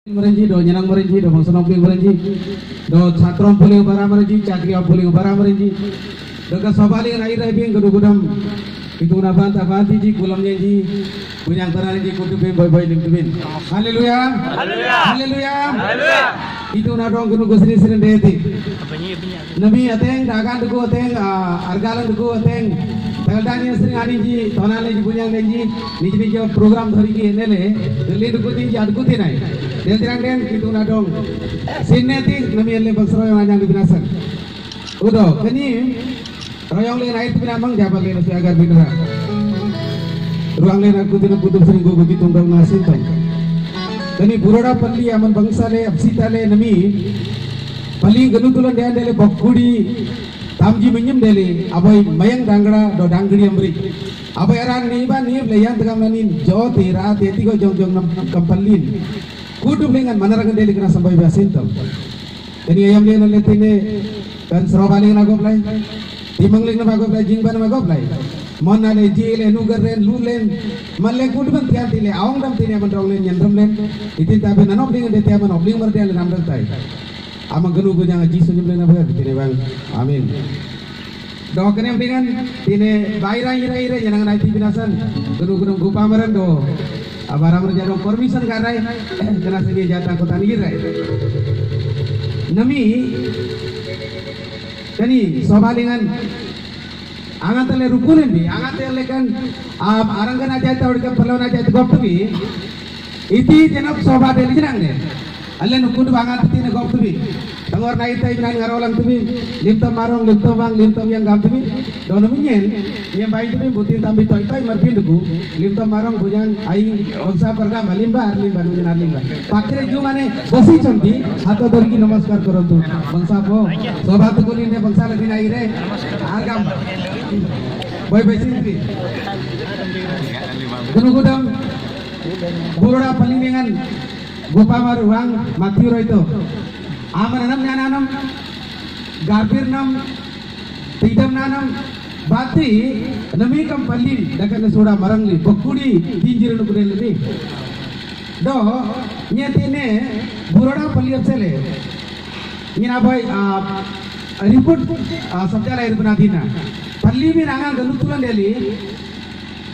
Merenji do nyenang merenji do bangsa nopling merenji do chatrom puling bara merenji cakriya puling bara merenji do ka sabali nai rai bing gudu gudam itu naban tabati ji kulam ji punyang tanah ji kudu be boy boy lim tubin haleluya haleluya haleluya haleluya itu nadong gudu gusri sirin deeti nabi ateng dagan dugu ateng argalan dugu ateng Taldani sering hari ji tonale ji punyang ji niji niji program dhari ki enele dili dugu tin ji adgu tin ai Detirang den itu nadong sineti nami ele bangsro yang anjang dibinasan udo kini royong le naik binamang jabal le nasi agar bidra ruang le aku tin kutub sering gugu ki tunggal nasin ton kini buroda palli aman bangsa le absita le nami palli ganutulan den dele bokkudi tamji menyem dele aboy mayang dangra do danggri amri aboy aran ni ba ni le yang tegam nanin jo tira teti go jong jong nam kampalin kudu dengan manaragan deli kena sampai basintom. Jadi ayam dia nanti ini kan serobali na goblay, timangling na goblay, jingban na goblay. Mana le jile nugarren lulen, malle kudu ban tiap tile, awang dam tine ban ronglen nyandram len. Itin tapi nanop dengan dia tiap nanop ling berdial ramdan tay. Ama genu gu jangan jisu nyemlen na ber tine bang. Amin. Doa dengan tine baira ira ira jangan naik binasan. Genu genu gupamaran do. Abaram rejadong permission karai kena segi jatah kota nirai nami kani sobalingan angatale rukunin bi angatale kan arangan aja ta odka palon aja goptu bi iti jenap soba deli jenang ne alle nukudu bangat tine goptu bi tangor nai tai binan ngarolang tubi limta marong limta bang limta yang gam tubi dono minyen yang baik tubi butin tambi toy toy marpin dugu limta marong bujan ai onsa perga malimba limba nujan limba pakre ju mane bosi chonti hato dorki namaskar karantu bangsa po soba tukulin ne bangsa lagi nai re agam boy boy sintri gudam buroda palingan gopamar uang mati roito Amananam nyananam, garbir nam, tidam nanam, bati, nami kam palin, dakan sudah marangli, bokudi, tinjir nukurin lebih. Do, nyatine, buroda palin apsele, nyina boy, report, sabjala itu penadina, palin ni rangan ganutulan deli,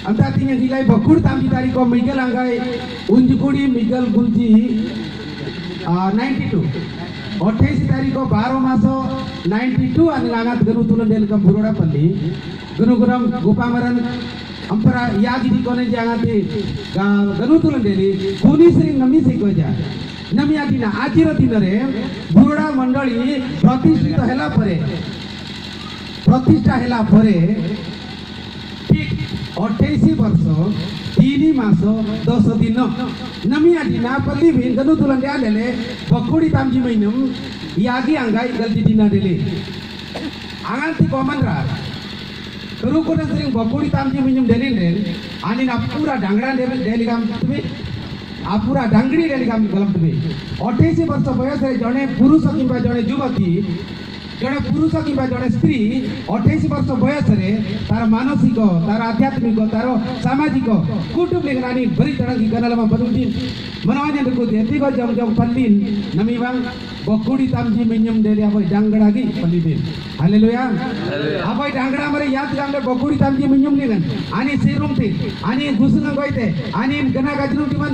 anta tinya dilai bokud tamji tari ko Miguel anggai, unjukudi Miguel Gulji, 92. 28 तारीख को 12 मासो 92 अंगात गनु तुलन del कम बुरोड़ा पल्ली गनु गुरम गोपामरन अंपरा यागिदी कोने जागाते गनु तुलन daily कोनी श्री नमी से कोजा नमी आदिना आजिर दिन रे बुरोड़ा मंडली प्रतिष्ठित हेला परे प्रतिष्ठा हेला परे ठीक 28 वर्ष 3 मास 10 दिन नमी आदिना पल्ली बिन गनु तुलन डेले बकुड़ी तामजी mainum yagi anggai galti dina dele angan ti common ra terus kau sering bokuri tamji mainum dele den ani na pura dangra dele kam tumi apura dangri dele kam galam tumi 28 वर्ष बयस रे जने पुरुष किबा जने युवती जने पुरुष किबा जने स्त्री 28 वर्ष बयस रे तार मानसिक तार आध्यात्मिक तार सामाजिक कुटुंब लेगनानी बरी तरह की गनलमा बनुदी मनोजन को देती को जम जम पल्लीन नमी बang bokudi tamji menyem dari apa dangra gi pallidin haleluya apa dangra mare yat dangra bokudi tamji menyem dengan ani serum te ani gusunga goite ani gana gajnu timan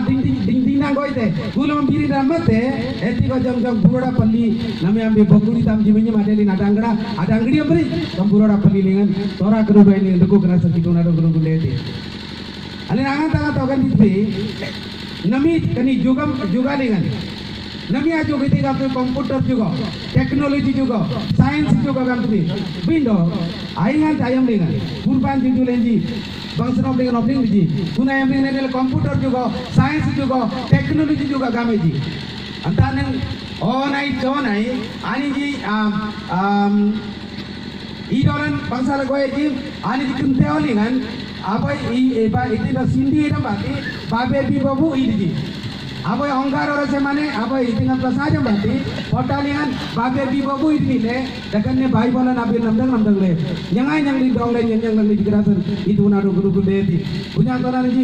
ding ding na goite gulum biri ramate eti ko jam jam buroda palli nami ambi bokudi tamji menyem adeli na dangra adangri amri kam buroda palli dengan tora kru bai ni duku kena sakit na do guru lete ale nangan tanga togan ditbe nami kani juga dengan nami ajo giti gamtu komputer juga teknologi juga sains juga gamtu bindo aingan ayam dengan kurban juju lenji bangsa dengan opling ji kuna ayam dengan komputer juga sains juga teknologi juga gameji antanen onai ani ji idolan bangsa lagoy ji ani ji kunteolingan apa eba itu dah sindi itu berarti babe bi babu ini. Apa anggar orang semane apa itu nggak saja berarti portalian babe bi babu ini le, dekannya bayi bola nabi namdang le. Yang di dong le yang di kerasan itu nado guru deti. Punya orang ni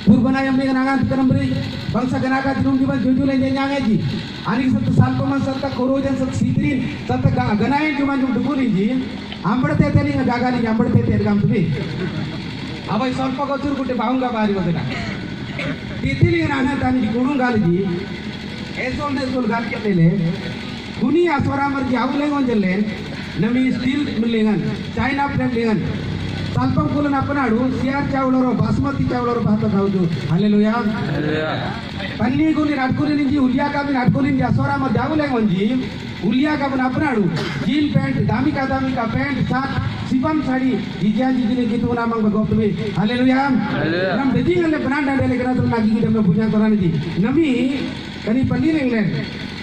Purbana yang dengan angan teremberi bangsa genaga di rumah jujur yang jangan ji. Anik satu salpo mas satu korojan satu sitrin satu genain cuma dukuri ji. Amber tete ni gagal ni amber tete ergam tu ni. Abai salpo kacur kute bahungga bahari bagaimana. Tete ni angan tani di kurung gali ji. Esol gali ke lele. Kuni aswara merji awulengon jelen. Nami steel milengan. China brand milengan. Salpam kulan apanaadu siar chawloro basmati chawloro bahata khauju hallelujah panni guni radkuri ninji ulia ka bin radkuri ninji asora ma jawule ngonji ulia ka bin apanaadu jean pant dami ka pant shirt sipam sari jijia jijine gitu namang bagotme hallelujah nam dejing alle brand ande lekana tum nagi gitu me punya korani ji nami kani panni england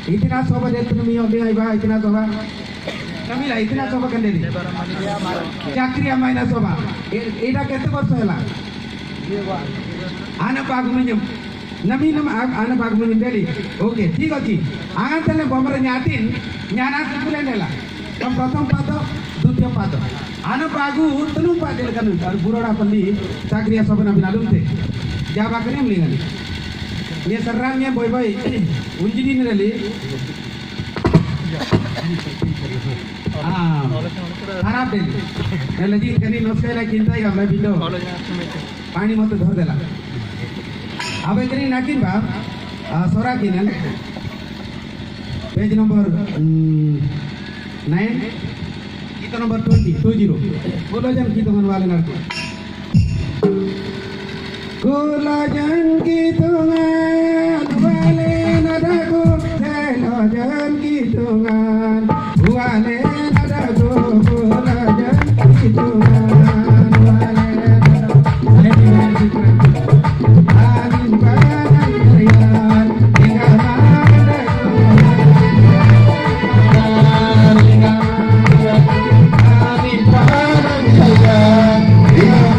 itina soba det nami obe ai ba itina soba kami lah itina soba kan dedi chakri amaina soba eta kete borso hela ana pagumenjum nami nam ana pagumenjum dedi oke ठीक अछि आगा तले bomre nyatin nyana kulen hela kam pratham pato dutiya pato ana pagu tenu padel kan ar buroda palli chakri soba nabi nalumte jaba kene mlingani ye sarrangnya boy unjini nirali खराब दे लगी कनी नोस्के ला चिंता ही हमला below पानी मत धर देला अब कनी नाकिन बा सोरा किनन पेज नंबर 9 गीत नंबर 20 बोलो जन गीत मन वाले नर कोला जन गीत मन वाले नरको हेलो जन गीत मन वाले नरको कोला जन गीत मन वाले आमिन बानन यार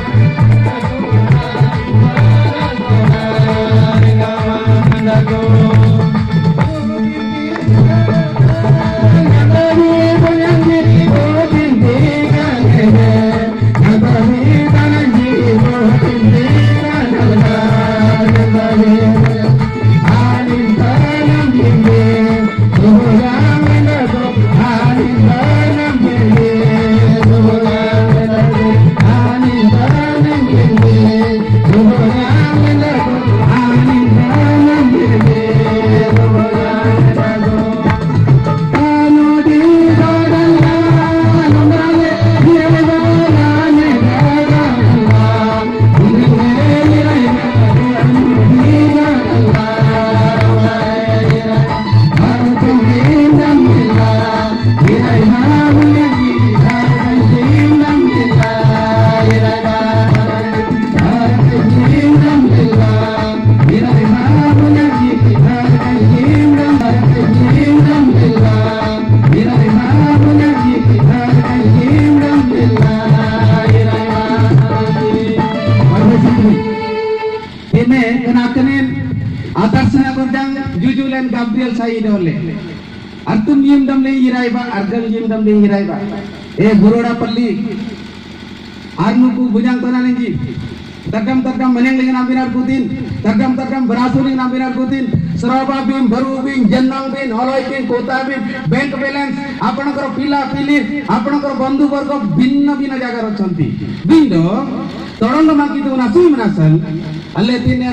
jujulan Gabriel Saidole artum yim damle iraiba argal yim damle iraiba buroda palli arnuku bujang tonalenji tagam meneng dengan ambinar kutin tagam berasuling ambinar kutin seraba bim baru bim jannang bim holoi bim kota bim bank balance ଆପଣଙ୍କର ପିଲା ପିଲି ଆପଣଙ୍କର ବନ୍ଧୁ ବର୍ଗ ଭିନ୍ନ ଭିନ୍ନ ଜାଗାରେ ଅଛନ୍ତି ବିndo ତରଙ୍ଗ ମାକି ତ ନା ସୁଇମ ନାସଲ alle tine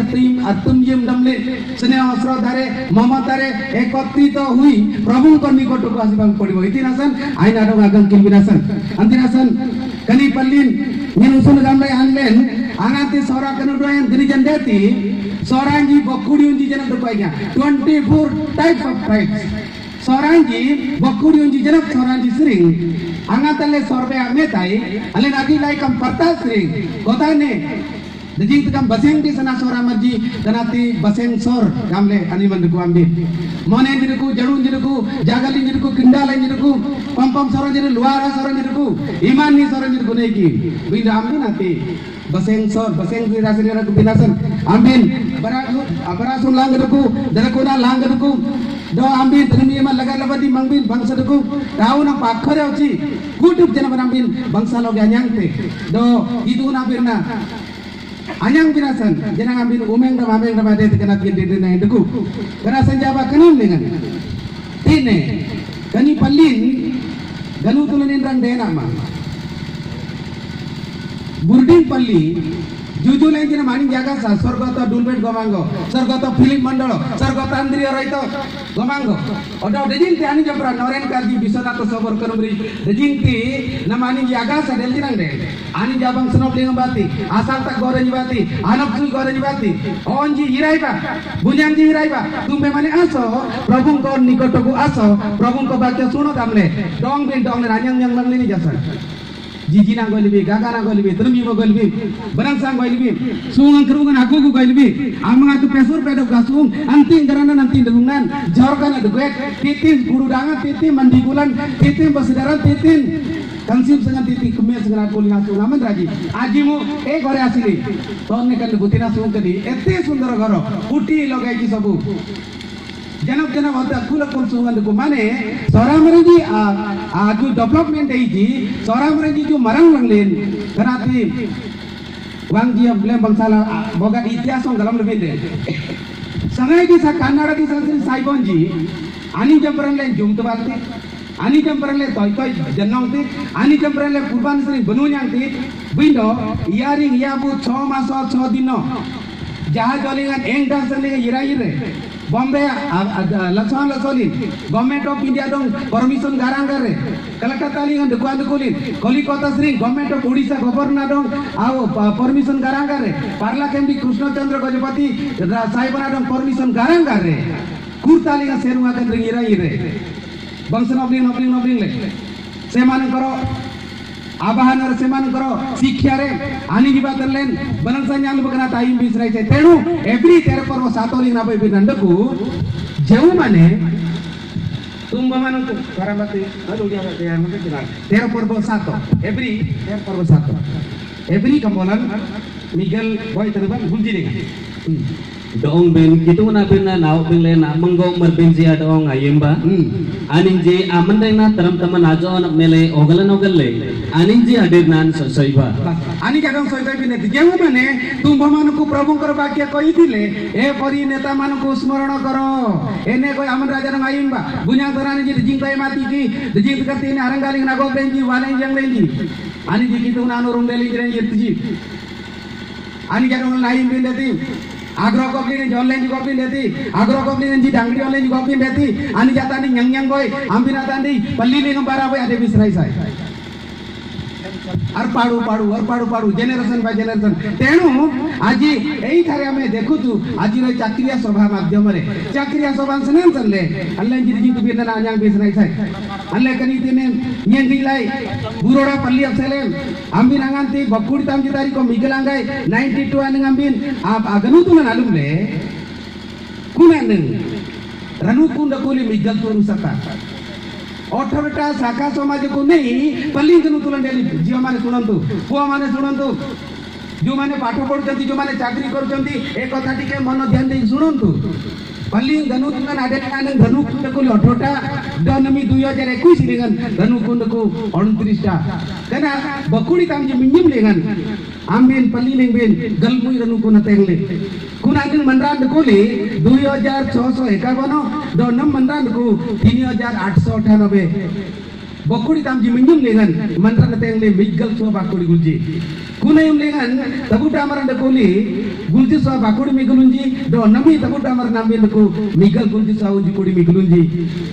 atum yim damle स्नेह श्रद्धारे ममतारे एकत्रित हुई प्रभु को निकटको आसिबां पडिबो इतिनासन आइन आडो आगम किलबिनासन अंतिनासन कनी पल्लिन निन उsul gamle anlen angati sora kenudoyan dirijan deti sorangi bokudi unji jana dupainya 24 types of types sorangi bokudi unji jana sorangi sering angatale sorbe ametai ale nadi lai kam parta sering kotane Dajing tukang baseng di sana sora marji danati baseng sor gamle ani manduku ambil mone jiruku jarun jiruku jagalin jiruku kindalin jiruku pam sora jiru luara sora jiruku iman ni sora jiruku neki binda ambil nanti baseng sor baseng di rasanya ragu binasan ambil barasun lang jiruku darakuna lang jiruku do ambil termi eman laga labadi mangbin bangsa jiruku tahu na pakhare uci kutub jana ambil bangsa lo ganyang te do itu na birna anyang binasan jenang ambin umeng da mameng da made kenat gede na hinduku kana sanjaba kanan dengan tine kani pallin ganu tulanin rang dena ma burdin palli जुजुल इंजिन मानिंग जागा सा स्वर्गत डुलबेट गमांगो स्वर्गत film मंडल स्वर्गत अंद्रिय रहित गमांगो Voda डेजिन ते आनी जपरा नरेन काजी विश्वनाथ सबर करमरी डेजिन ती न मानिंग जागा सा डेलजिनंग दे आनी जाबंग सनोप लिंग बाती आसाल तक गोरज बाती आनपसुल गोरज बाती ओंजी हिराइबा बुजांजी हिराइबा तुमे माने आसो प्रभु को निकट को आसो प्रभु को वाक्य सुनो तामले डोंग ले राजंग जंग लगली Jason Jijina golibi, gagana golibi, termibo golibi, berangsang golibi, sungang kerungan aku golibi, amang atu pesur pedok gasung, anting karena nanti delungan, jorkan ada gue, titin guru dangan, titin mandikulan, titin basidaran, titin kansip sengat titin kemes sengat kuling asung, aman raji, ajimu, gore asli, tahun nekan debutin asung tadi, ete sundara goro, putih logai ki sabu. जनक जनक होता कुल कुल सुंगन को माने सौरामरे जी जो development है जी सौरामरे जी जो मरंग लंगलेन कराती वांगी अबले बंसाला बोगा इतिहास में गलम लेबे संगाई की सा कन्नड़ की संस्कृति साइबन जी आनी जंपरन ले जुमत बालते आनी जंपरन ले तोय तोय जन्नंगते आनी जंपरन ले कुर्बान सरी बनुयांगते बिंदो यारिंग याबु 6 मास 6 दिन जहाज जलिंगन एंग डांस ले इरा इरे बॉम्बे लक्षण लसोलिन गवर्नमेंट ऑफ इंडिया दो परमिशन गारंग करे कलकत्ता लिंगन दुकान दुकुलिन Calcutta Shri government of Odisha governor दो आओ परमिशन गारंग करे पार्ला केंदी कृष्णचंद्र गजपति साहिबना दो परमिशन गारंग करे कुर्ता लिंगन सेरुआ के इरा इरे बंसन नबलिंग ले सेमान करो आबाहनर सेमान करो शिक्षा रे आनी जीवा तरलेन बनन संजाल बकना टाइम बिसराय छे तेणु एवरी 13 पर्व सातोली ना बे नंदकु जेउ माने तुम बमान को करामते अलोडिया मते यार मते किना 13 पर्व सातो एवरी 13 पर्व सातो एवरी कमोलन मिगल बॉय तरबन गुलजी रे Doong ben kitu na ben na naw ben le na manggong merben ji doong ayemba aning ji amandai na taram taman ajo na mele ogalan le aning ji adir nan soiba ani jagam soiba bine जेउ माने तुम मान को प्रभु कर वाक्य कहि दिले ए परि नेता मान को स्मरण करो एने कोई अमन राजा न आइम्बा गुन्या दरानी जी जिंग कई माती की जिंग करती ने अरंगाली ना गोबेन जी वाले जंग लेली ani ji kitu na anu rumdeli jren ji ani jagam lain bin देती आग्रह कपली ने ऑनलाइन कपली देती आग्रह कपली ने जी डांगरी ऑनलाइन कपली देती आनी जाता नी यंग बोय आंबिना तांदी पल्ली ने बारा बोय आदे बिसराई साय और पाड़ू जेनेरेशन बाय जेनेरेशन तेणु आज एई थारे हमें देखु छु आज रे चाकरिया सभा माध्यम रे चाकरिया सभा सनन चले अल्ले जी जी बिना आंजांग बिसराई साय अल्ले कनी तिने न्यंगी लाई बुरोड़ा पल्ली असेलेम आंबिन आंगांती बकुड़ी ताम जितारी को मिगलांगाय 92 आनंग आंबिन अगनु तुलन आलुमले कुनानंग रनु कुंड कोली मिगल तोरु सता 18टा शाखा समाज को नहीं पल्ली गनु तुलन डेली जीव माने सुनंतु पुआ माने सुनंतु जो माने पाठ पढुचंती जो माने चाकरी करचंती ए कथा टिके मन ध्यान दे सुनंतु पल्ली गनु तुलन आडे आनंग गनु कुंड कोली 18टा दनमी 2021 लिगन गनु कुंड को 29टा कना बकुड़ी ताम जी मिंजिम लेगन आंबिन पल्ली लेंबिन गलमुई रनु को नतेंगले कुनादिन मंडरान कोली 2651 दो नम मंडरान को 3898 बकुड़ी ताम जी मिंजिम लेगन मंडरान तेंगले मिगल सो बकुड़ी गुलजी कुनायम लेगन तबुटा अमरन कोली गुलजी सो बकुड़ी मिगलुंजी दो नमी तबुटा अमर नामिन को मिगल गुलजी सो उजी कुड़ी मिगलुंजी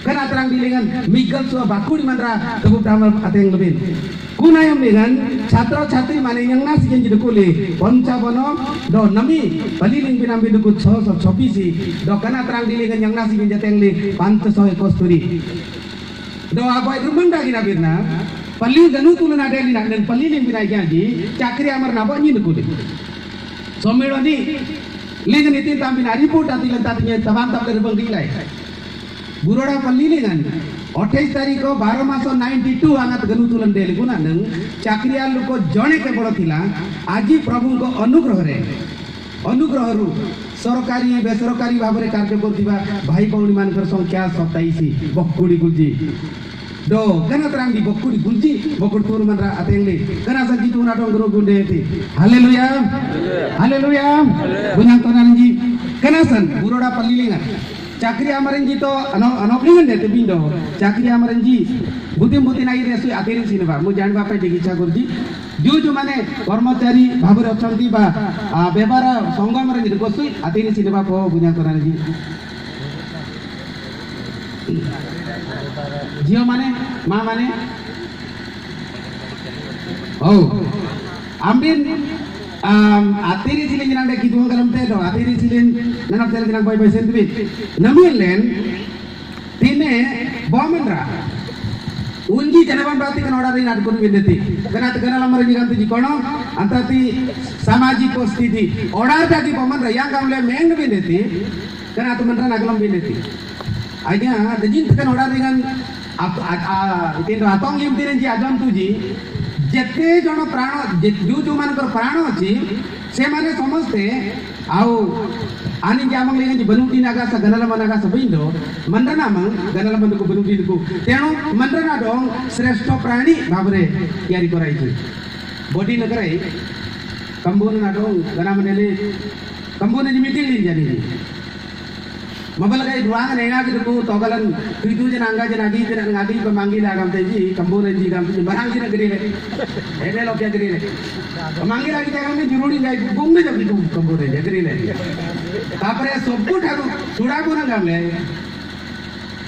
कना तरंग लेगन मिगल सो बकुड़ी मंडरा तबुटा अमर अतेंगलेबिन कुनायम लेगन छात्र छात्री माने यंगना सिजन जिद कोले 55 दो नमी पली लिंग बिनाम बिदु को 626 दो कना तरंग लेगन यंगना सिजन जतेंगले 571 दो आगोय रुमंडा गिना बिरना पल्ली गनु तुलना डेली ना पल्ली लिंग बिना क्या जी चाकरी अमर ना बनी नकुले सम्मेलनी लेगन इतिन ताम बिना रिपोर्ट आती लता तिने तबान तब कर बंगी लाई बुरोड़ा पल्ली लेगन 28 तारीख को 12 मास 92 आनात गनु तुलन डेली गुना नंग चाकरिया लोक जणे के बड़ थिला आजी प्रभु को अनुग्रह रु सरकारी बेसरकारी भाव में कार्य करथिबा भाई भौणी मानकर संख्या 27 बकुड़ी गुलजी do kana terang di bokuri kunci bokur tur mandra atengli kana sanji tu na dong guru gunde ti haleluya haleluya bunyang tonanji kana san buroda pallilingan Cakri amaranji to anoklingan dete bindo cakri amaranji butim nai resu ateri sini ba mu jan bapai digicha gurji juju mane कर्मचारी भाବରେ ଅଛନ୍ତି ବା ବ୍ୟବହାର ସଂଗମରେ ନିର୍ଗୋଷୀ ateri sini ba ko bunyang tonanji झियो माने माँ माने ओ आम्बिन आतेरी सिलिन जिनांग दे कितुं कलम ते दो आतेरी सिलिन ननप तेल जिनांग बाय बाय सेंतबि नमिलेन तिने बॉमनरा उंजी जनबन बाती कन ऑर्डर इन अडकुन विनती गनात गनाला मर निगंत जी कोणो अंतती सामाजिक परिस्थिती ऑर्डर ताकी बॉमनरा या गामले मेंग विनती गनात मनरा नगलम विनती आज्ञा दजिन तकन ऑर्डर dengan इतिन रातों गिम तिन जी आजम तुजी जेते जण प्राण जो मानकर प्राण अछि से माने समस्ते आउ आनी जामंग लेन जी बनुटी नागा सा गनला मनागा सा बिंदो मंडना मंग गनला मंद को बनुटी को तेणु मंडना डोंग श्रेष्ठ प्राणी भाबरे तयारी कराई छी बॉडी न कराई कंबोन ना डोंग गना मनेले कंबोन जी मीटिंग ली जानी Mabal kay duang na nga gitu togalan itu jen angga jen adi jen ngadi pemanggil agam teji kamburan ji gam teji barang jen gede le ede lo gede le pemanggil lagi agam teji jurudi ngai bung ne jadi kamburan je gede le tapare sobbu tharu suda guna gam le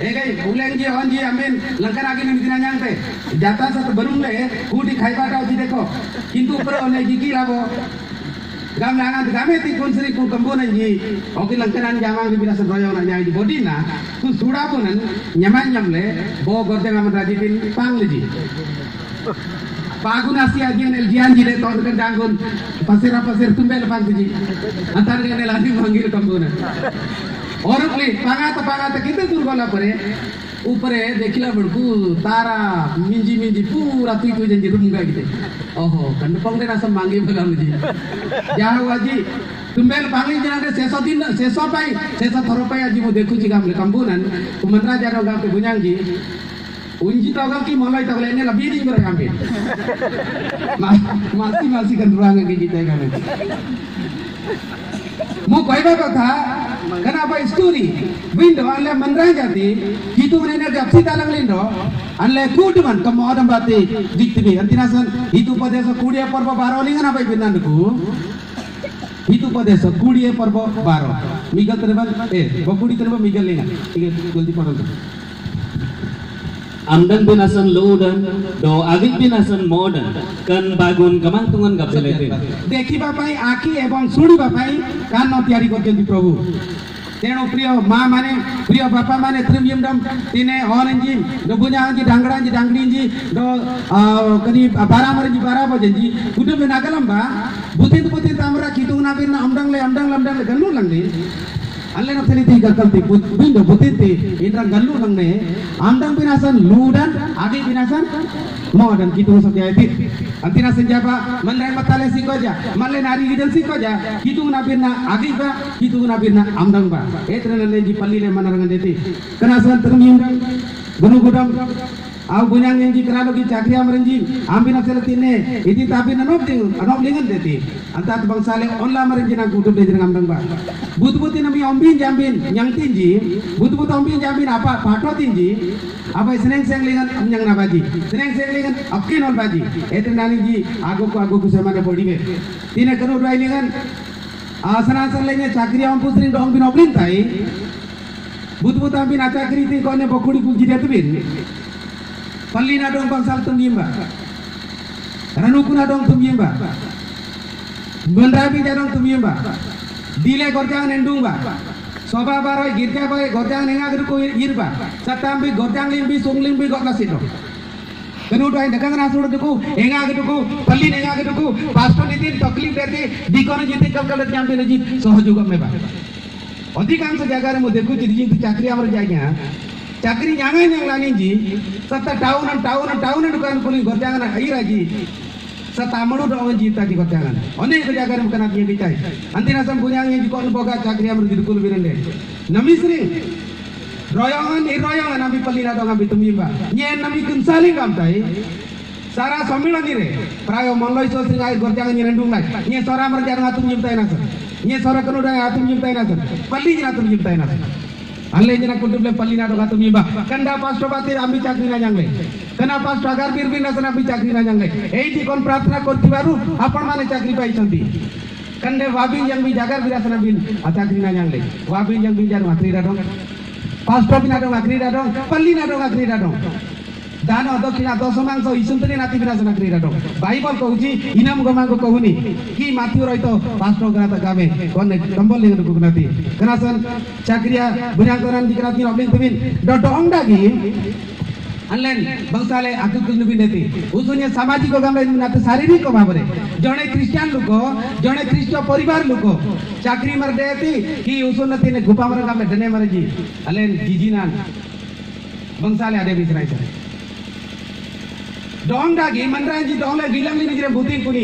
egai ulen ji on ji amen langkan agi ni dina nyang te jata sat barung le kuti khaiba ta ji dekho kintu upre one ji ki labo gam langa game ti konsri ku kambunan ji oki langkanan jamang di bila sebroyo na nyai di bodina tu suda punan nyaman nyamle bo gorde ngam rajipin pangleji pagunasi agian eljian ji de tor kan dangun pasir tumbel pangji antar ngene lagi manggil kambunan orukli pangata kita turgola pare ऊपरे देखिला बड़कू तारा मिंजी पूरा तुई तुई जंजी room गई थे ओहो कंडपंग दे ना सब मांगे भला मुझे क्या हुआ जी तुम्बेल पांगली जना शेषो दिन शेषो पाई शेषो थरो पाई आज मु देखु जी गामले कंबुनन कुमंत्रा जानो गाम पे बुन्यां जी उंजी तोगल की मलाई तगले ने लबी दिन करे गाम पे मासी कंदुरांग के गीते गामे मु कहबा कथा कना बाय स्टोरी विंडो अनले मनरा जाती कितु मने जपसी तालंग लिंडो अनले कूटमन कम ओदम बाती दिक्तिबी अंतिनासन हितु पदेश कूडिया पर्व 12 लिंगना बाय बिनंदकु हितु पदेश कूडिया पर्व 12 मिगल तरबन बकुडी तरब मिगल लिंगा ठीक है जल्दी पढ़ो Amdan binasan ludan do agit binasan modern kan bagun kamang tungan gap seletin देखिबा पाई आखी एवं सुनिबा पाई कान तयारी करछन्ति प्रभु तेणु प्रिय माँ माने प्रिय बापा माने त्रिमियमडम तिने ऑनजी दो बुन्याजी डांगड़ाजी डांगड़ीजी दो कनी 12 मरजी 12 बजेजी कुटुंब नागलम बा बुतिन तामरा कितुना बिन अमडंगले गल्लू लंगली अल्ले न थली गकलती बिंदो बुतिती इंद्रा गल्लू लंगने आमदंग बिनासन लूडन आगे बिनासन मॉडर्न कितु सत्यायति अंतिना संजाबा मनरे मताले सिकोजा मल्ले नारी गिदल सिकोजा कितु ना बिना आगे बा कितु ना बिना आमदंग बा एत्रनले जी पल्लीले मनरंग देती कनासन तरमियंगं गुनुगुडम आउ बुन्यां जी करा लोगी चाकरी अमरंजी आम्बिना चलतीने इदी ताबिन अनोब लिंगन देती अंतात बंसाले ओनला अमरंजी ना कुटुब दे जंग आमदंग बा बुत नमी ओम्बिन जाम्बिन न्यांगतिन जी बुत ओम्बिन जाम्बिन apa पाटोतिन जी apa seneng लिंगन अमन्यंग ना बाजी seneng लिंगन अक्किन ओल बाजी एते नानी जी आगो को समाने पड़ीबे तिने करो ड्राई लिंगन आसनासन लेने चाकरी हम पुसरिन डोंग बिन ओब्लिन ताई बुत आम्बिन आचाकरी ती कोने बकुड़ी कुजी देतबिन Pallina dong bangsal tumimba, ranukuna dong tumimba, bendrabi jadong tumimba, dile gorjang nendungba, soba baroy girja boy gorjang nenga gerko irba, satambi gorjang limbi sunglimbi gok nasito. Kenuduai dagang nasur duku, enga gerko, palli nenga gerko, pastor nitin toklif dete, dikon jiti kal jam te najit sohjugam meba. अधिकांश जगह में देखो जी चाकरी आमर जाएगा चाकरी jangan yang lain ji serta tahun dukan kulit gorjangan air aji serta amanu doang ji tadi gorjangan onek itu jaga bukan artinya kita anti nasam punya yang jikon boga चाकरी amr di dukul birende namisri royongan nabi pelina dong nabi tumimba nyen nabi kunsaling kamtai sara सम्मेलन रे प्राय मनलय सो सिंग आइ गर्जाङ निरंडुङ लाई nye sora merja ngatum nyimtai nasan nye sora kenuda ngatum nyimtai nasan palli ngatum nyimtai nasan alle jena kuduble palli na ngatum nyimba kanda pasrobati ambi chakri na jangle kena pas agar bir nasan ambi chakri na jangle ei ti kon प्रार्थना करती बारू आपण माने चाकरी पाइछंती कंडे वाबिन yang bi jagar birasana bin chakri na jangle वाबिन yang bi jar ngakri radong pasrobati na dong ngakri radong palli na dong ngakri radong दान दक्षिणा दशमांश इसुन्तरी नाति विराजना क्रीडाडो बाइबल कहूची इनाम गमाको कहूनी कि माथियो रहितो पास्टो गराता गावे कोने कंबल लेगन गुगनाती कनासन चाकरिया बुन्याकरन दिकराती अब्लिङ तुमिन डडोंगडागी अनलाइन बंसाले आकुकुल नुबिनेती उजुनिया सामाजिक गामले नाते शारीरिक भाबरे जणे क्रिश्चियन लोक जणे ख्रीष्ट परिवार लोक चाकरी मर देती कि उसुनती ने गुपामर गामले डने मरजी अलेन जिजिना बंसाले आदे बिसराय dong dagi manranji dong le gilang ni jire buting kuni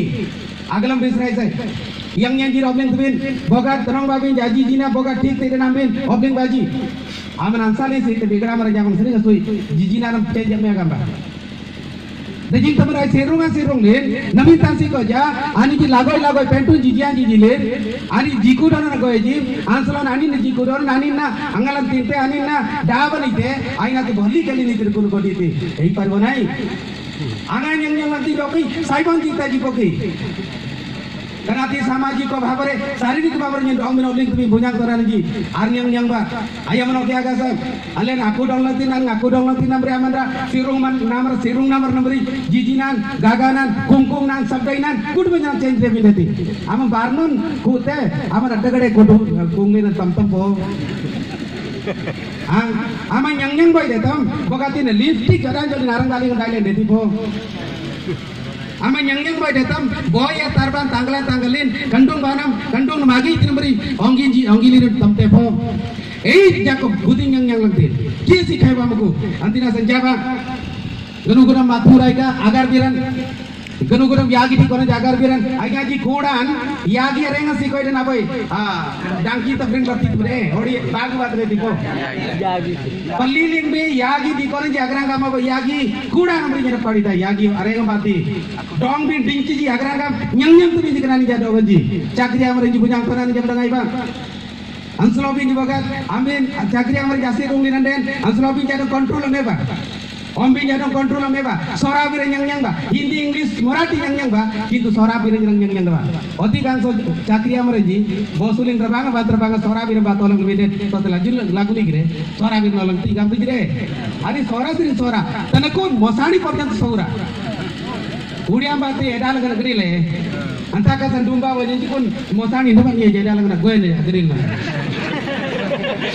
agalam bisrai sai yang ji obling tubin boga terong babin jaji jina boga ठीक तेरे नाम बिन obling baji aman ansale se te bigra mara jamang sering asui jijina ram te jamnya gamba dejing tamara serung len nami tansi ko ja ani ji lagoi pentu jijian ji len ani jiku dana go ji ansalan ani ne jiku dana ani na angalan tinte ani na dabani te aina te bhali kali ni tirkun ko dite ei parbo nai आगान yang nanti doki saibon kita jipoki karena ti सामाजिक भाबरे शारीरिक भाबरे नि Dong मिनो link तुमी बुnyang करन जी are yang ba ayam no kya gasa alen aku dong lati namre amandra sirung namar namri jijinan gaganan kungkung nan sabdainan kud bunyang change re binati am barnun kute amar adagade kudu kungin tam po ama yang boy detam bogati ne lipstick jaran jodi narang kali ngai deti po ama yang boy detam boy ya tarban tanggalin kandung magi tinbri ongi liru tamte po ei jakob buding yang lagte ki sikhai bamuku antina sanjaba ganuguram mathurai ka agar biran ganuguram yagi di kono agar biran aiga ji kodan yagi renga sikoi den abai dangki tabring berti bre hodi bagu bat re tipo yagi palliling be yagi di kono jagranga ma yagi kodan amri jena padita yagi arenga bati dong bin dingki ji agranga nyang tu bi dikanani jado gaji chakri amri ji bunyang konan jam dangai bang anslobi ji bagat amin chakri amri jasi rungli nanden anslobi jado control neba Ombi jadong kontrol ameba, sora bire yang ba, Hindi English Marathi yang ba, gitu sora bire yang ba. Oti kan so chakri amreji, bosuling terbanga sora bire batolang bide, total lagu ligre, sora bire nolong tiga bire. Hari sora, tanakun mosani porjan sora. Udiam bate edal gan grile, antaka sandumba wajan pun mosani depan ye edal gan goen gril.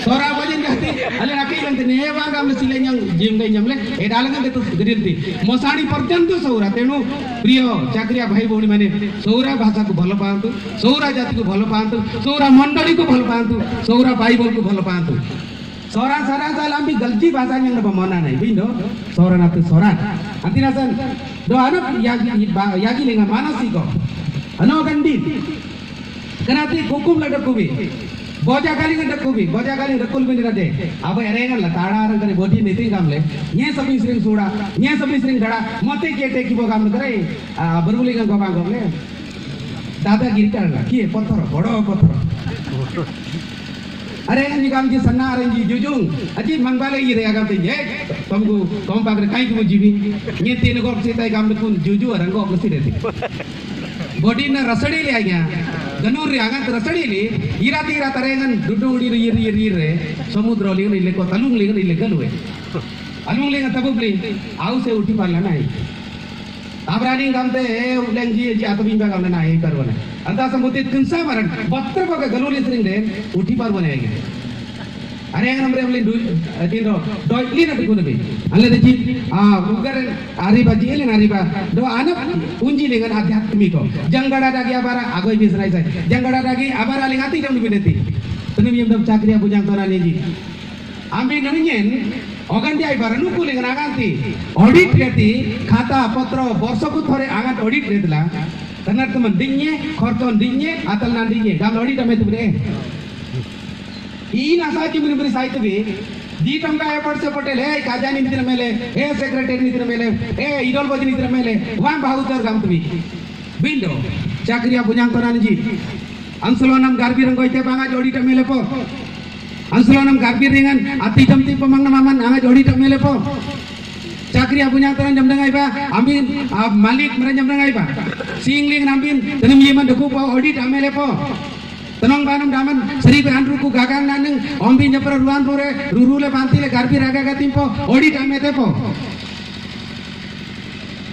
Sora wajan gati, ale nakai gan tene wanga mesile yang jim gai nyamle edal gan itu gril ti. Mosani porjan tu sora, tenu priyo chakriya bhai boni mane sora bhasha ko bhalo paantu, sora jati ko bhalo paantu, sora mandali ko bhalo paantu, sora Bible ko bhalo paantu. Sora lambi galti bahasa yang napa mana nai bindo sora nate sora anti nasan do anak yagi lenga manasiko ano gandi kanati hukum lada kubi boja kali dakul bin rade aba erengan la tada arang kare bodi niti gamle nye sabi sering dada mate kete ki bo gamle kare baruli ga goba gamle dada girkar la ki pathor bodo pathor अरे निकाम जी सन्ना अरे जी जुजुंग अजी मंगबाले ये रे आगम ते तुमको कम पागरे काई को जीवी ये तीन को से ताई काम कुन जुजु रंगो कसी रहती बॉडी न रसड़ी ले आया गनूर रे आगन रसड़ी ले इरा तरेगन दुडुंगड़ी रे समुद्र ले ने को तलुंग ले गलुए अलुंग ले तबुबली आउ से उठी पाला नहीं आबरानी गामते उलेंजी जी आतबिंबा गामने ना हे करवने अंता समुद्र किंसा मरण बत्तर बगा गलुली स्रिंग दे उठी पारवने आगे अरे हमरे हमले तीन रो डॉइटली ना बिकुने बे अल्ले दे जी उगर आरिबा जी ले नारिबा दो आनप उंजी लेगन आध्यात्मिक जंगड़ा दागी आबारा आगोय बिसराय जाय जंगड़ा दागी आबारा लिंगाती जम बिनेती तने मियम दम चाकरिया बुजांग तोरा ने जी आम्बी ननियन अगंती आई बारनु को लेगन आगांती ऑडिट रेती खाता पत्र वर्ष को थोरे आगांत ऑडिट रेतला तनर तमन दिन्ये खर्चन दिन्ये आतल ना दिन्ये गाम ऑडिट में तुमरे ई नासा की मिन बरी साइट बे दी टंका एपट से पटेल हे काजानी नितिर मेले हे सेक्रेटरी नितिर मेले हे इडोल बजी नितिर मेले वां बाहुतर गाम तुमी बिंदो चाकरिया बुझांग तनान जी अंसलोनम गारबी रंगोइते बांगा जोड़ी मेले पो अंसलोनम गारबी रिंगन अति जमती पमंग मामन आंगा जोड़ी मेले पो चाकरिया बुझांग तनान जमदंगाई बा अमीन मालिक मरे जमदंगाई बा सिंगलिंग नाम्बिन तनिम येमन दकु पो ऑडिट मेले पो तनोंग बानम दामन सरी पे आंड्रू को गागांग नानंग ओम्बी जपर रुआन रोरे रुरुले बांतीले गारबी रागा गातिम पो ऑडिट मेते पो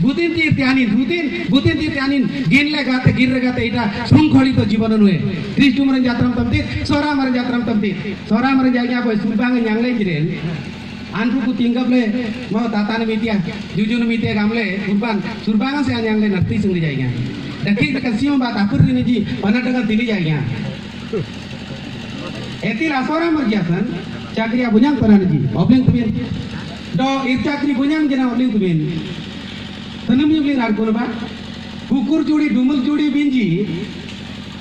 बुतिन तीर त्यानिन बुतिन तीर त्यानिन गिनले गाते गिररे गाते इटा शृंखलित जीवन नुए क्रिस्टु मरन जात्रम तमती सोरा मरन जात्रम तमती सोरा मरन जाग्या बोय सुरबांग यांगले जिरेन आंड्रू को तिंगबले मो ताताने मितिया जुजुन मितिया गामले सुरबांग से यांगले नर्ती संग जाइया दखी कसियों बात आपुर दिने जी पनाटका तिली जाइया एतिल असोरा मर गया सन चाकरिया बुझांग परान जी ऑबलिंग तुमिन दो इ चाकरी बुझांग जना ऑबलिंग तुमिन तनम युगली नारकोन बा कुकुर जोड़ी डुमल जोड़ी बिंजी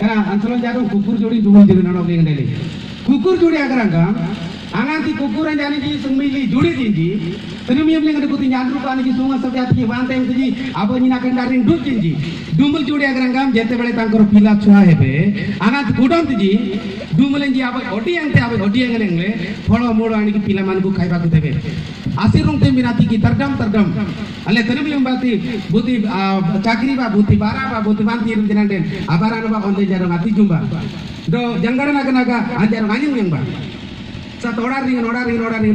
करा अंसलोन जारो कुकुर जोड़ी डुमल जोड़ी नानो ऑबलिंग नेले कुकुर जोड़ी अगरंगा आंगाती कुकुर जाने जी संगमिली जोड़ी दिंजी tanam युगली ngade kutin janru kan ji sunga सब जाती वांते जी अब निना कंडारिन डुक दिंजी डुमल जोड़ी अगरंगा जेते बेले तांकर पिला छुआ हेबे आंगात गुडंत जी डुमलें जी अब ओडियांग नेंगले फळो मोड़ आनी की पिला मान को खाइबा को देबे आसिरुंग ते मिनाती की तरदम अले तनम युग बाती बुती चाकरी बा बुती बारा बा बुती वांती रुं दिनांडेन abaran ba onde jaro ngati jumba do janggara naga anjar nganyung yang ba sa toda ring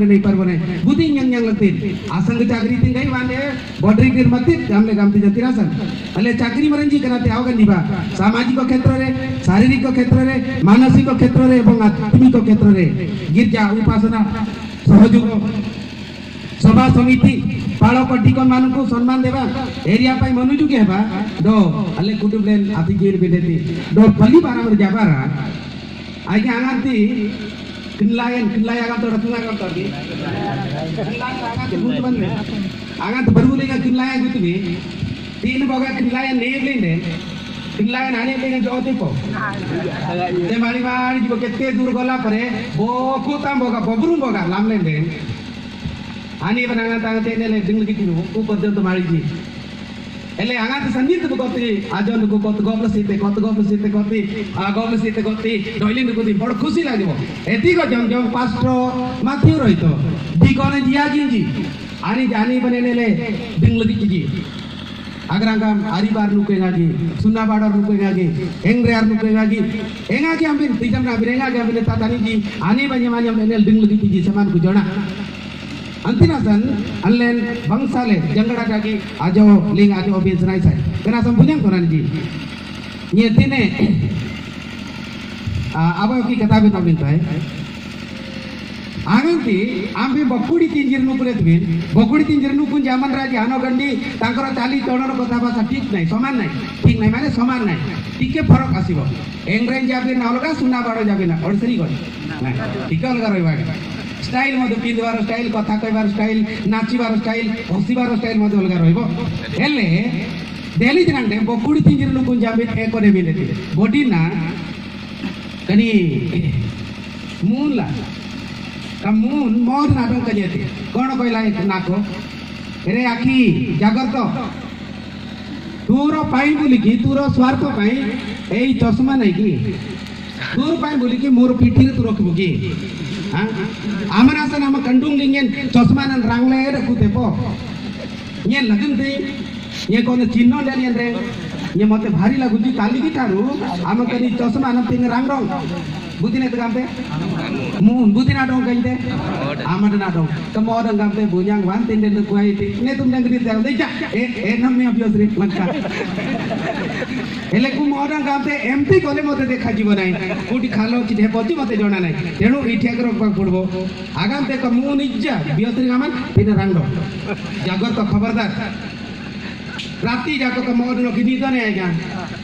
nei parbone buti yang latin asang चाकरी tingai wande bodri dir matit gamle gamti jatirasan ale चाकरी मरंजी करते आवगन दिबा सामाजिक क्षेत्र रे शारीरिक क्षेत्र रे मानसिक क्षेत्र रे एवं आत्मिक क्षेत्र रे गिरजा उपासना सहयोग सभा समिति पालो पट्टिकन मानकु सम्मान देबा एरिया पाई मनुजुगी हेबा दो अले कुटुबलेन आति जेल बेदेती दो पल्ली बारामर जाबारा आगे आंगाती किनलाया का तो रत्ना का तो भी आंगात बरगुलिगा किनलाया गुतबी तीन बगा किनलाया नेगलिंदे किनलाया नाने लेगे जोते को ते मारी जो केते दूर गला परे बोको ताम बगा बबरू बगा लामलेंदे आनी बनांगा तांगते नेले दिंगल कितिनु को पद्दत मारीजी एले आंगात संगीत बगती आजन को कत गप्ल सीते कति डॉइलिंग को बड़ खुशी लागिबो एती को जम पास्टर माथियो रहितो दिकोने जिया जिंजी आनी जानी बने नेले दिंगल किति अगरंगाम आरी बार नुकेगागी सुन्ना बाडर नुकेगागी एंग्रेर नुकेगागी एंगागी आम्बिन तिजम ना बिरेगागी आम्बिन तातानी जी आनी बने मानियम नेल दिंगल किति समान को जोना अंतिनासन अनलेन बंगसाले जंगड़ा काकी आजो लिंग आजो बिन सनाई साई कना संपुजन कोरन जी ये तिने आबो की कथा भी तबिन है आगंती आम्बे बकुड़ी तिंजिर नुकुरेत बिन बकुड़ी तिंजिर नुकुन जामन राजी आनो गंडी तांकर चाली चौड़न कथा भाषा ठीक नहीं समान नहीं ठीक नहीं माने समान नहीं टिके फरक आसीबो एंग्रेज जाबे ना अलगा सुना बाड़ो जाबे ना ओडसरी गई टिके अलगा रहबा स्टाइल मधु पिंधवार स्टाइल कथा कहबार स्टाइल नाचिबार स्टाइल हसीबार स्टाइल मधु अलगा रहइबो हेले देली दिनांडे बकुड़ी तिंजिर नुकुन जाबे ए करे बिलेती बॉडी ना कनी मूला कमून मोर नाटक कजेते कोण कहला नाको रे आखी जागरत तूर पाई बोली की तूर स्वार्थ पाई एई चश्मा नहीं की तूर पाई बोली की मोर पीठी तू रखबो की हां आमनासन आम कंडुंग लिंगेन चश्मा नन रांगले रखुते पो ये लगन दे ये कोन चिन्ह डाली रे ये मते भारी लागुची काली की थारू आम कनी चश्मा न तिंग रांग रंग बुदिने त गामते मुन बुदिना डों कइते आमड ना डों त मोदं गामते बुnyang wan tinde न कुआई ति ने तुम जंग दी दे जा ए नम में अभियसरी मनका हेले कु मोदं गामते एमती कोले मते देखा जीव नाही कोटी खालो छि ढेपची मते जणा नाही तेणु इठिया कर पड़बो आगाम ते क मुन इज्जा बियसरी गामन तिने रांग जागर तो खबरदार राती जाको का मोद न किनी तो नहीं आज्ञा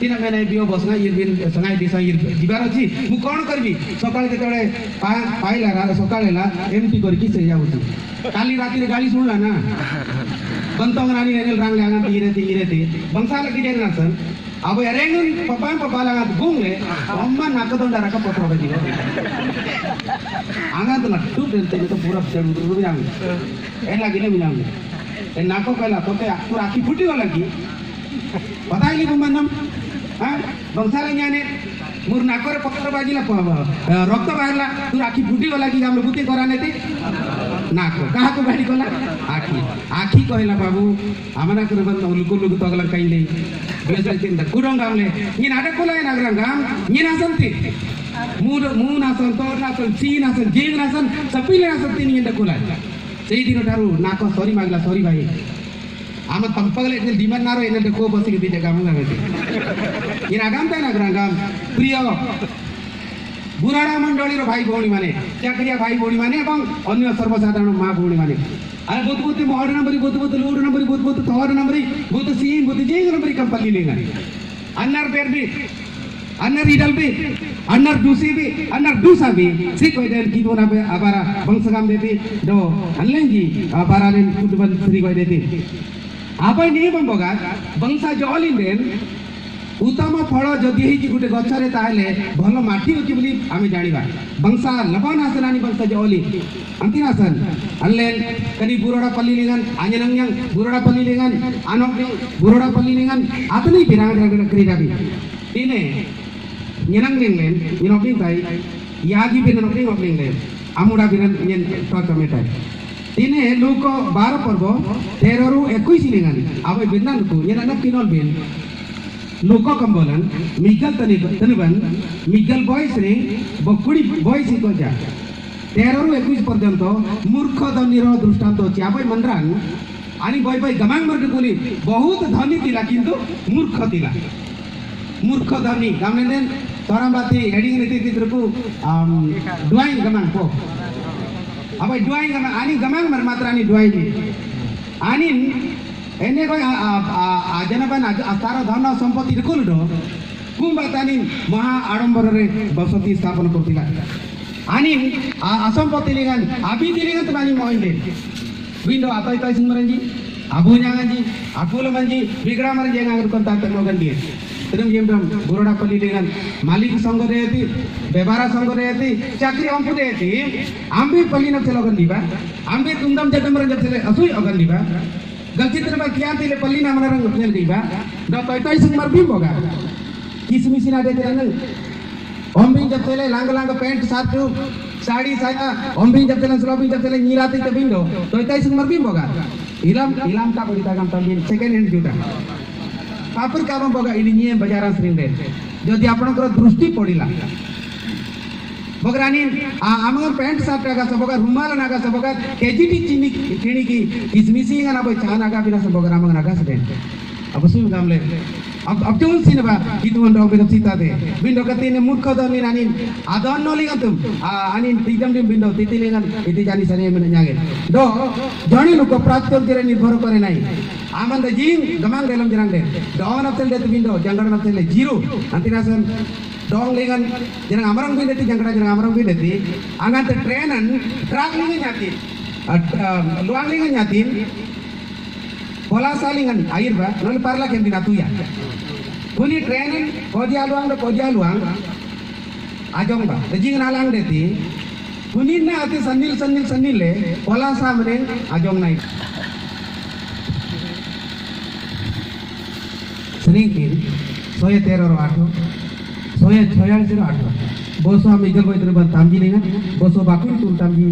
तीन मैंने बियो बसना ये बिन संगाई दिशा ये जीवार अछि मु कोन करबी सकाळ केतळे पाइला रा सकाळेला एमटी कर कि से जाउती काली राती रे गाली सुनला ना बंतंग रानी नेल रांग लागा तीरे बंसा लगी देना सन अब एरेंगन पप्पा लगा घूमले अम्मा नाक तो डरा का पत्र बजी आना तो लट्टू देते तो पूरा चढ़ भी आंगे ए लगी ले मिलांगे ए नाको कहला तो पूरा आखी फुटी वाला की पता ही नहीं मनम हां बंसाले ज्ञाने मोर नाकोरे पत्र बाजीला रक्त बाहरला तू आखी फुटी वाला की हम बुती कराने थे नाको कहा को गाड़ी कोला आखी आखी कहला बाबू आमना करे बंद उलुकु लुकु तगला कइले बेसा चिंता कुडों गामले ये नाटक कोला है नागरंग गाम ये नासंती मू नासन तोर नासन सी नासन जीव नासन सपिले नासन तीन ये कोला सेही दिन ठारू नाको सॉरी मागला सॉरी भाई आम तंपगले इतने डिमांड नारो इन्हें को बस की जगह में गए ये नागाम ता नागरंग गाम प्रिय बुराड़ा मंडलीर भाई भौणी माने चाकरिया भाई भौणी माने एवं अन्य सर्वसाधारण माँ भौणी माने अरे बहुत बहुत मोहर नंबरी बहुत लोड नंबरी बहुत तोहर नंबरी बहुत सीन बहुत जेंग नंबरी कंपनी लेगा अन्नर पेर भी अन्नर इडल भी अन्नर दूसी भी अन्नर दूसा भी सिक कोई देर की तो ना पे अबारा बंसगाम देती दो अल्लेंगी अबारा ने कुछ बंद श्री कोई देती आप नहीं बंबोगा बंसा जॉलिन देन उत्तम फल जदि ही गोटे गचरे ताले भल माटी अच्छी बोली आम जाना बंसा लबन आसनानी बंसा जली अंतिम आसन अल्लेन कनी बुरोड़ा पल्ली लेगन आंजनंग बुरोड़ा पल्ली लेगन आनोक बुरोड़ा पल्ली लेगन आतनी पिरांग क्रीडा भी तिने निनंग लेंगलेन इनोकिंग ताई यागी बिन नोकिंग ओकिंगलेन आमुड़ा बिन इन टकमेटाई तिने लोक 12 पर्व 13 रु 21 लेगन आवे बिनन को ये नन किनोल बिन लोको कंबोलन मिगल तनिबन मिगल बॉयस रे बकुड़ी बॉयस को जा 13 रु 21 पर्यंत मूर्ख धनीर दृष्टांत अछि आबै मनरान आणि बय बय गमांग मर्द कोली बहुत धनी तिला किंतु मूर्ख तिला मूर्ख धनी गामने देन तोराबाती हेडिंग नीति तित्रकु डुआई गमांग पो आबै डुआई गमांग आणि गमांग मर मात्र आणि डुआई आणि एने कोई जनपन तार धन संपत्ति देखुल कुंबातानी महा आडंबर रे बसती स्थापन करतिला आणि असंपत्ति लेगन आबी दिलेगन तो बानी मोइले विंडो आतय तय सिंगरंजी आबू जांगाजी आकुल मंजी बिगड़ा मर जेगा अगर कोन तात लोगन दिए तदम जेम बुरोड़ा पल्ली लेगन मालिक संग रेती बेबारा संग रेती चाकरी हम पुदे थी हम भी पल्ली न चलोगन दीबा हम भी तुमदम जटमर जब चले असुई अगन दीबा गलचित्र में क्या तिले पल्ली ना मनरंग नेल दीबा दो तय संग मर भी होगा किसमिसी ना देते रंग हम भी जब चले लांग लांग पैंट शर्ट साड़ी साया हम भी जब चले स्लोबी जब चले नीलाती तो बिंदो तो तय संग मर भी होगा इलाम का बड़ी तागम तंबिन सेकंड हैंड जूता पापर का बम होगा इनी निये बाजार स्क्रीन रे जदि आपनकर दृष्टि पड़िला बगरानी आमर पैंट शर्ट का सबका रुमाल नागा सबका केजीटी चीनी किणी की किसमिसी ना भाई चाह नागा बिना सब बगरा मंग नागा से अब सुन गामले अब जोन सिनेमा कितवन राव बिन सीता दे बिंदो कते ने मूर्ख दनी नानी आदन नलिगा तुम आनी तिदम दिम बिंदो तितिलेगन इति जानी सने मन न्यागे दो जणी लोक प्राप्त करे निर्भर करे नाही आमंद जिंग गमांग देलम जरांग दे डॉन अपल दे बिंदो जंगड़ अपल जीरो अंतिनासन डोंग लेगन जन अमरंग भी देती जंगड़ा जन अमरंग भी देती आंगन ते ट्रेन ट्रक लेके जाती लुआंग लेके जाती बोला सालिंगन आयर बा नल पारला के बिना तू या कुनी ट्रेन कोजिया लुआंग आजोंग बा जिंग नालांग देती कुनी ना आते सन्निल ले बोला सामने आजोंग नाई श्रीकिन 113 146 बोसो हम इगल बोइत्र बन तामजी लेगा बोसो बाकुर तुर तामजी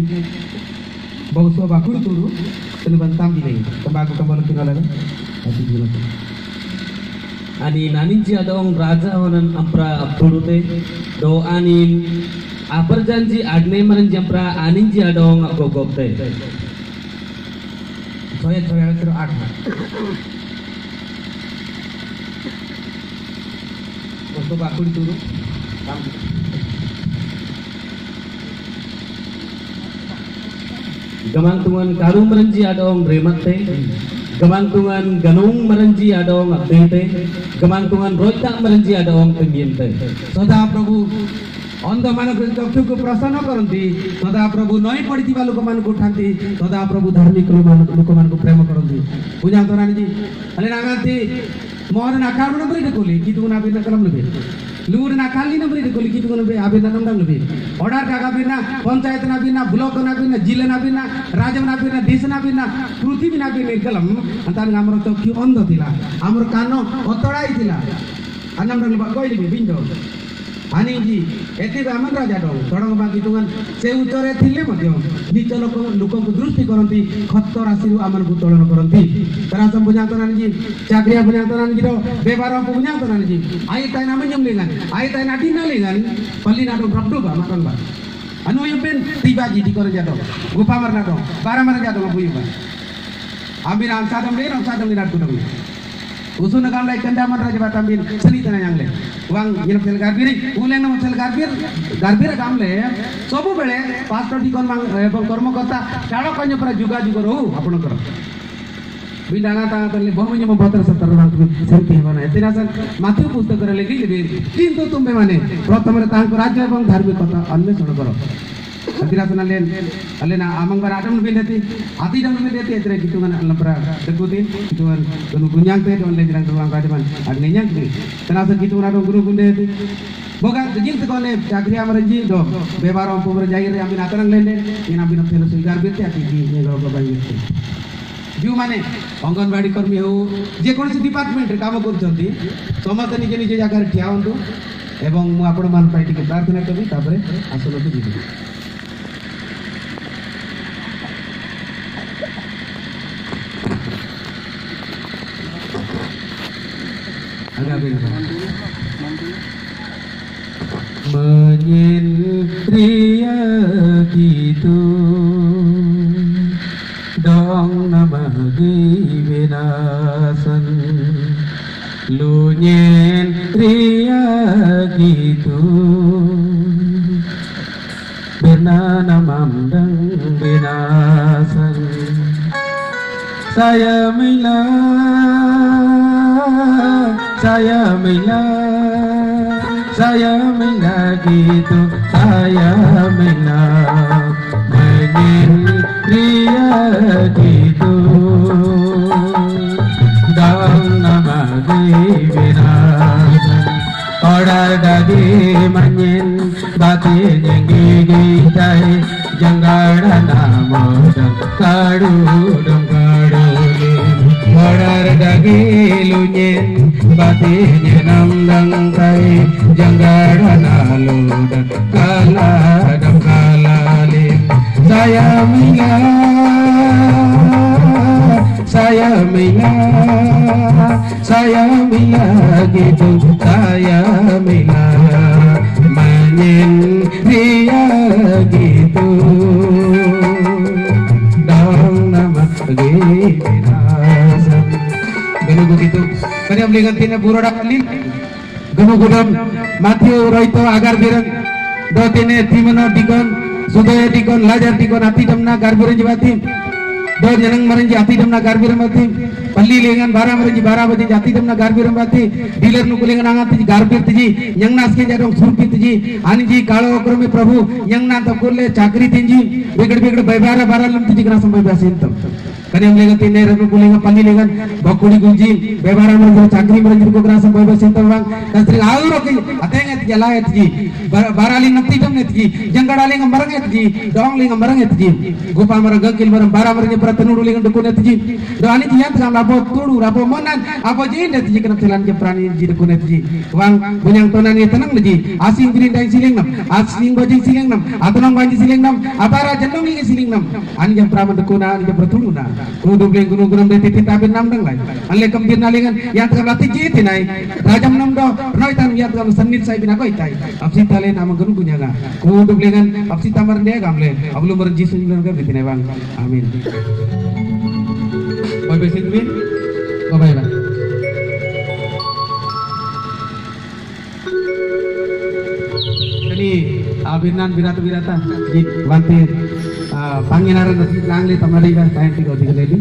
बोसो बाकुर तुरु तने बन तामजी लेगा तंबाकू कमल किना लगा अति जीवन आणि नानींची आदोंग राजा होनन अम्प्रा अप्तुडुते दो आनीन आपर्जांची आडने मरन जंप्रा आनींची आदोंग गोगोपते 146 बोसो बाकुर तुरु gamang tungan karum merenji adong remate gamang tungan ganung merenji adong abdete gamang tungan roita merenji adong pengiente सदा प्रभु अंध मानक चक्षु को प्रसन्न करती सदा प्रभु नई पड़ी लोक मान को उठाती सदा प्रभु धार्मिक लोक मान को प्रेम करती पूजा तो रानी जी अले नागाती mohon nak kau nak beri dekoli kita guna bina kalam lebih luar nak kali nak beri dekoli kita guna beri abina namdam lebih order kaga bina panchayat na bina blok na bina jila na bina raja na bina desa na bina pruthvi na bina kalam antar ngamro to ki ondo tila amro kano otorai tila anam dang lebak koi lebih bindo ani ji eti aman raja dong torong bagi tungan se ucore thile madhyo nicho lokon ko drusti koranti khatto rasiru aman butolon koranti tarasam bunyantanan ji chakriya bunyantanan ji do bebara bunyantanan ji ai tai nama nyam lengan ai tai nadi na lengan palli na do brabdo ba makan ba anu yempen tiba ji di kor jado gupa marna do bara marna jado buyu ba ambil sadam le na kudang usun nakam lai kandaman raja batambil seni tanah yang le uang yenap sel garbir uleng nama sel garbir kam le sobu bele pastor dikon mang kormo kota kalau kau nyepra juga rohu apa nak kero bindana tangan terle bohong nyom bater setar orang tu serti mana etinasan mati pustak kere lagi lebih kintu tumbe mane protamare tangan raja bang dharmik kota अन्य सोना करो etinasan alen amang baratam lebih deti ati dam lebih deti etre gitu kan lempra dekutin gitu kan gunu gunyang te don lejang tuang kademan agnenyang te tenasa gitu na don guru gunde te boga jing te kone chakri amaranji do bebaro pumre jair amin atanang lende ina bin thelo sugar bete ati ji ne go go bayi ju mane anganwadi কর্মী হো যে কোনসি department রে কাম করছন্তি সমস্ত নিজে নিজে জায়গায় ঠিয়া হন্তু এবং মু আপন মান পাই টিকে প্রার্থনা করি তারপরে আসলকে দিবি menyendria gitu dong nama dibinasan lu nyendria gitu bernama mandang binasan saya mila gitu saya mila menyendria gitu dang nama dibinasan order dagi manyen bati nyenggi gitai janggara nama dan kadu order dagi lunyen bati nyenam dang kai janggara nalu dan kaladam kalalim saya mila gitu saya mila menyendria gitu dong nama ginasan ganu begitu kani am lingan tina buroda kalin ganu gudam Matthew roito agar biran do tine timano dikon sudaya dikon lajar dikon ati damna garbiran jibati do janang maranji ati damna garbiran mati palli lengan bara maranji bara bati ati damna garbiran mati dealer nu kulengan angati garbir tiji yang nas ke jadong surpi tiji ani ji kalo okrome prabhu yang na to kulle chakri tinji beged baybara bara lam tiji kana sampai basintam kani am lengan tine ranu kulengan palli lengan bakuli gunji baybara maranji chakri maranji ko kana sampai basintam bang kasri auro ke ateng et jala et ji bara ling nati dam et ji jangada ling marang et ji dong ling marang et ji gopal marang gakil marang bara maranji pratanu ling dukun et ji do ani ji yat kam labo tudu rabo monan apo ji et ji kana telan ke prani ji dukun et ji wang bunyang tonan ni tenang ji asing green dai siling nam asing bajing siling nam atonong banji siling nam abara jendong ling siling nam ani jam praman dukuna ani jam pratuna kudu bleng gunu gunam de titit abin nam dang lai alle kambir nalingan yat kam lati ji tinai rajam nam do noi tan yat kam sannit sai bina koi tai apsi tale nama gunu gunyaga kudu blengan apsi tamar de gamle ablu mar ji sungan ka bitinai bang amin Boy besit min bye bye ini abinan birata ji wanti panginaran nanti langle tamari ba time tigo digaleli